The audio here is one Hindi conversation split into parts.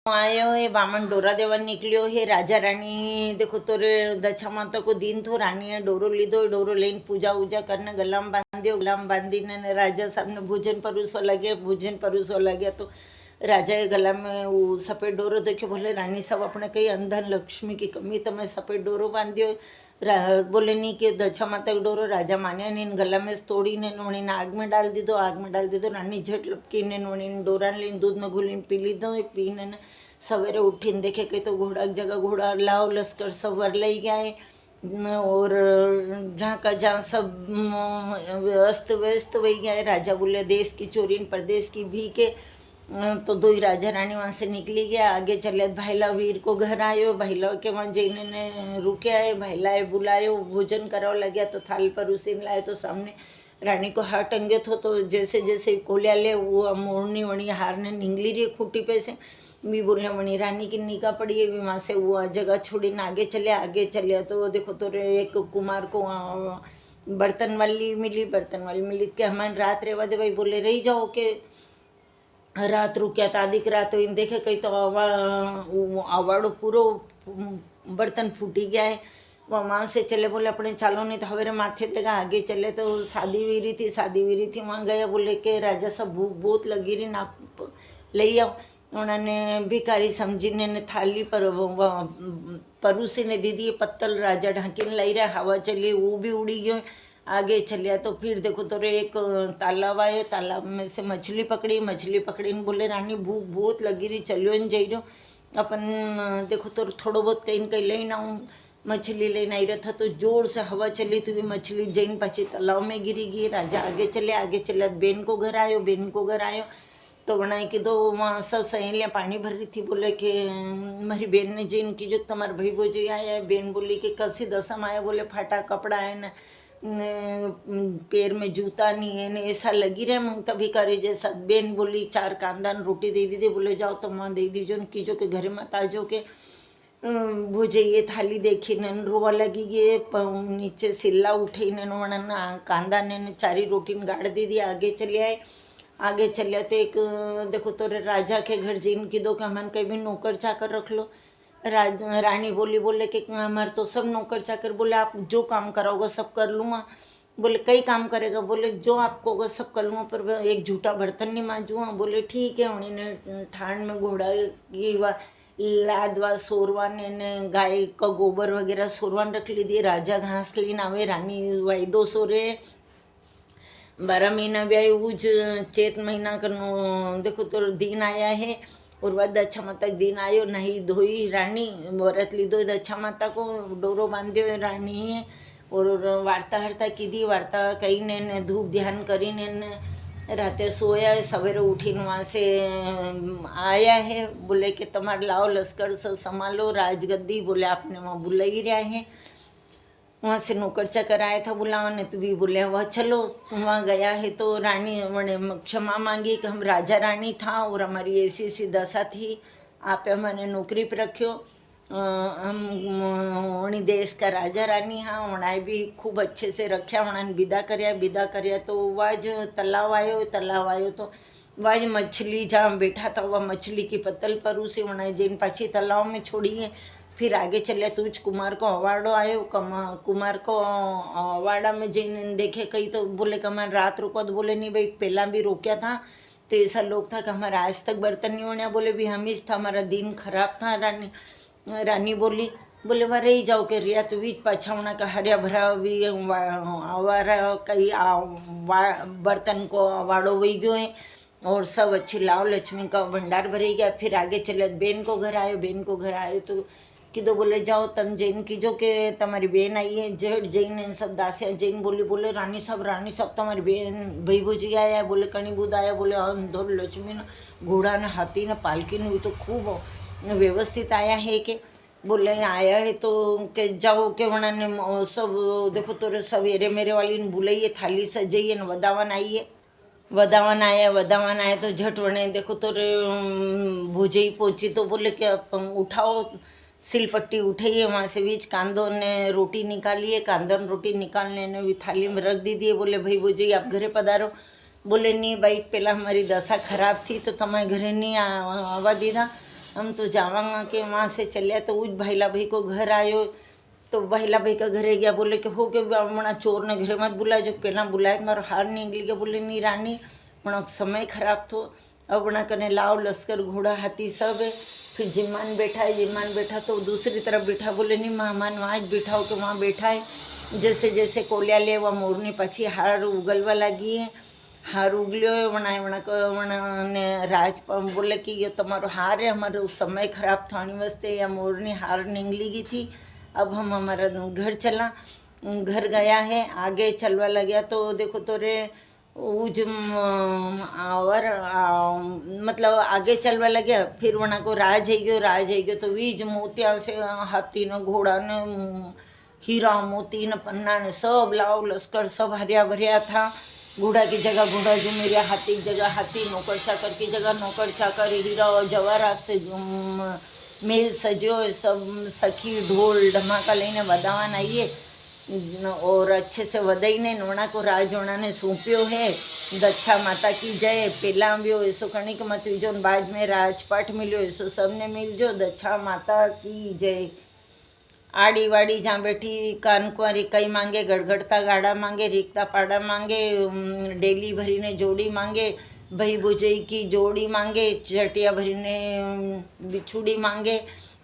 आयो है बामन डोरा देवा निकलियो है। राजा रानी देखो तो रे दच्छा माता को दिन थो रानी डोरो लीधो। डोरो लईने पूजा वूजा करने गलाम बांध्यो। गलाम बांधीने राजा सामने भोजन परोसवा लगे। भोजन परोसवा लगे तो राजा ए गला में वो सफ़ेद डोरो देखो। बोले रानी साहब अपने कई अंधन लक्ष्मी की कमी तमे सफ़ेद डोरो बांध्यो। बोले नहीं कि दच्छा माता का डोरो। राजा मान्या नहीं, गला में तोड़ी ने वणीने आग में डाल दीधो। आग में डाल दीधो। रानी झट लपकी ने वणीने डोरा लईने दूध में घोलीने पी लीधो। पीने सवेरे उठीने देखे कहीं तो घोड़ा की जगह घोड़ा लाओ लश्कर सब वर लई गया है। और जहाँ का जहाँ सब अस्त व्यस्त वही गया है। राजा बोले देश की चोरी प्रदेश की भी के। तो दो ही राजा रानी वहाँ से निकली गया। आगे चले भाईला वीर को घर आयो। भाईला के वहाँ जैने ने रुके आए। भाईलाए बुलायो, भोजन कराव लग्या तो थाल पर उसी लाए तो सामने रानी को हार टंगे तो जैसे जैसे कोलिया ले वो मोड़नी वणी हार ने निंगली रही खूटी पे से भी बोले वणी रानी की निगाह पड़ी है। भी वहाँ से वो जगह छोड़ी ने आगे चले तो देखो तो एक कुमार को बर्तन वाली मिली कि हमारी रात रहवा दे भाई। बोले रही जाओ के रात रुक्या तो आदिक रात हुई देखे कहीं तो आवाड़ो पूरो बर्तन फूटी गया है। वहाँ से चले। बोले अपने चालो नहीं तो हवेरे माथे देगा। आगे चले तो शादी वीरी थी वहाँ गया। बोले के राजा सब भूख बहुत लगी रही ना लई आओ। उन्होंने भिखारी समझीने ने थाली पर परूसी ने दीदी पत्तल राजा ढांकीने लाई रहा। हवा चली वो भी उड़ी गयो। आगे चलिया तो फिर देखो तो एक तालाब आयो। तालाब में से मछली पकड़ी ने बोले रानी भूख बहुत लगी रही चलियो न जई रहो अपन देखो तो थोड़ो बहुत कहीं न कहीं लेना आऊँ। मछली लेने आई रहा था तो जोर से हवा चली तो भी मछली जैन पाछी तालाब में गिरी गई। राजा आगे चले बेन को घर आयो तो बनाए कि दो वहाँ सब सहेलियाँ पानी भर रही थी। बोले कि मेरी बेन ने जैन की जो तुम्हारे भाई भोजी आया है। बेन बोली कि कसी दसम आया। बोले फाटा कपड़ा है न पैर में जूता नहीं है ने ऐसा लगी रहे मंगता भिखारी जैसा। बेन बोली 4 कांदा रोटी दे दी थी। बोले जाओ तो वहाँ दे दीजो की जो के घर मत आजो के भोजे ये थाली देखी ने रोवा लगी गए। नीचे सिल्ला उठे ने कांदा ने 4 रोटी गाड़ दी थी। आगे चले तो एक देखो तो राजा के घर जीन की दो कि हमारे कहीं भी नौकर चाकर रख लो। रानी बोले कि हमारे तो सब नौकर चाकर। बोले आप जो काम कराओगे सब कर लूँगा। बोले कई काम करेगा। बोले जो आपको होगा सब कर लूँगा पर एक झूठा बर्तन नहीं मांजूँगा। बोले ठीक है। उन्हीं ठाण में घोड़ा की लादवा सोरवा ने गाय का गोबर वगैरह सोरवान रख ली दिए। राजा घास लीन आवे। रानी वायदो सोरे 12 महीना ब्याह उज चेत महीना करनो देखो तो दिन आया है। और वह दच्छा माता दिन आयो नहीं धोई रानी व्रत लीधो दच्छा माता को डोरो बांध्यो रानी है। और वार्ता हरता कीधी। वार्ता कही ने धूप ध्यान करी ने राते सोया है। सवेरे उठीने वहाँ से आया है। बोले कि तुम्हारे लाओ लश्कर सब संभालो राजगद्दी। बोले आपने वहाँ बुला ही रहा है। वहाँ से नौकर चाकर आया था बुलाने तो भी बोले वह चलो। वहाँ गया है तो रानी मैंने क्षमा मांगी कि हम राजा रानी था और हमारी ऐसी दशा थी। आप हमारे नौकरी पर रखियो। हम देश का राजा रानी हाँ उन्हें भी खूब अच्छे से रखा। उन्होंने विदा करया तो वाज तालाब आयो तो वाज मछली जहाँ बैठा था वह मछली की पत्तल पर उसे उन्हें जैन पाछी तालाब में छोड़ी है। फिर आगे चले तो कुमार को अवार्डो आयो। कुमार को अवार्डा में जैन देखे कहीं तो बोले कि हमारे रात रुको। तो बोले नहीं भाई पहला भी रोक्या था तो ऐसा लोग था कि हमारा आज तक बर्तन नहीं होने। बोले भी हम ही था हमारा दिन खराब था। रानी बोले वह रही जाओ के रिया तो बीच पाछा होना का हरिया भरा भी आवारा कई बर्तन को अवाड़ो वही गयो है। और सब अच्छी लाओ लक्ष्मी का भंडार भरी गया। फिर आगे चले बेन को घर आयो तो कीधो बोले जाओ तम जैन कीजो के तुम्हारी बेन आई है। जेठ जैन सब दासिया जैन बोले रानी साहब तुम्हारी बेन भाई भोजी आया है। बोले कणी बुध आया। बोले अंधोर लक्ष्मी न घोड़ा न हाथी न पालकी न तो खूब व्यवस्थित आया है के। बोले आया है तो के जाओ के वना ने सब देखो तो सवेरे मेरे वाली ने बुलाइए थाली सजाइए न वदावन आया तो झट वने देखो तो भोजई पहुंची तो बोले कि उठाओ सिलपट्टी उठाइए। वहाँ से बीच कांदो ने रोटी निकालिए। कांदो ने रोटी निकालने ने भी थाली में रख दीजिए। बोले भाई भोजई आप घरे पधारो। बोले नहीं भाई पहला हमारी दशा खराब थी तो तुम्हारे घरे नहीं आवा दीधा। हम तो जावांगा के वहाँ से चलिया तो उज भाईला भाई को घर आयो तो भाईला भाई का घरे गया बोले कि हो के बड़ा चोर ने घरे मत बुलाए जो पहला बुलाए मारो हार निकली गया बोले नहीं रानी बड़ा समय खराब थो अब बड़ा कने लाओ लश्कर घोड़ा हाथी सब है फिर जिमान बैठा है जिमान बैठा तो दूसरी तरफ बैठा बोले नहीं मेहमान वहाँ ज बैठा हो के वहाँ बैठा है जैसे जैसे कोलिया ले वह मोरनी पछी हार उगलवा लगी है हार उगल्यो है वणा ने राज बोले कि ये तुम्हारो हार है हमारे उस समय खराब थानी वास्ते या मोरनी हार निकली गई थी अब हम हमारा घर चला घर गया है आगे चलवा लगा तो देखो तो रे उज और मतलब आगे चलवा लगे फिर वहाँ को राज है गयो तो वीज मोतिया से हाथी न घोड़ा ने हीरा मोती न पन्ना ने सब लाओ लश्कर सब हरिया भरिया था घोड़ा की जगह घोड़ा जो मेरे हाथी की जगह हाथी नौकर चाकर की जगह नौकर चाकर हीरा और जवाहरात से मेल सजो सब सखी ढोल ढमाका लेने वधावन आइए और अच्छे से वधाई ने नोना को राजोना ने सौंप्यो है दच्छा माता की जय पेला भी ऐसो कणिक मत जो बाद में राजपाठ मिलो ऐसो सबने मिल जो दच्छा माता की जय आड़ी वाड़ी जहाँ बैठी कान कुंवारी कई मांगे गड़गड़ता गाड़ा मांगे रिकता पाड़ा मांगे डेली भरी ने जोड़ी मांगे भई बुझई की जोड़ी मांगे चटिया भरी ने बिछुड़ी मांगे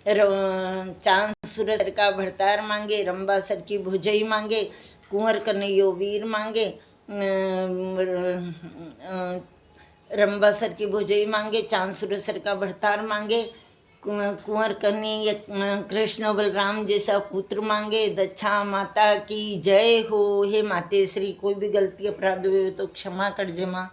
चांद सूरज का भरतार मांगे रंबासर की भुजई मांगे कुंवर कन्हैयो वीर मांगे रंबासर की भुजई मांगे चांद सूरज का भरतार मांगे कुंवर कन्हैया कृष्ण बलराम जैसा पुत्र मांगे दच्छा माता की जय हो। हे माते श्री कोई भी गलती अपराध हुए तो क्षमा कर जे माँ।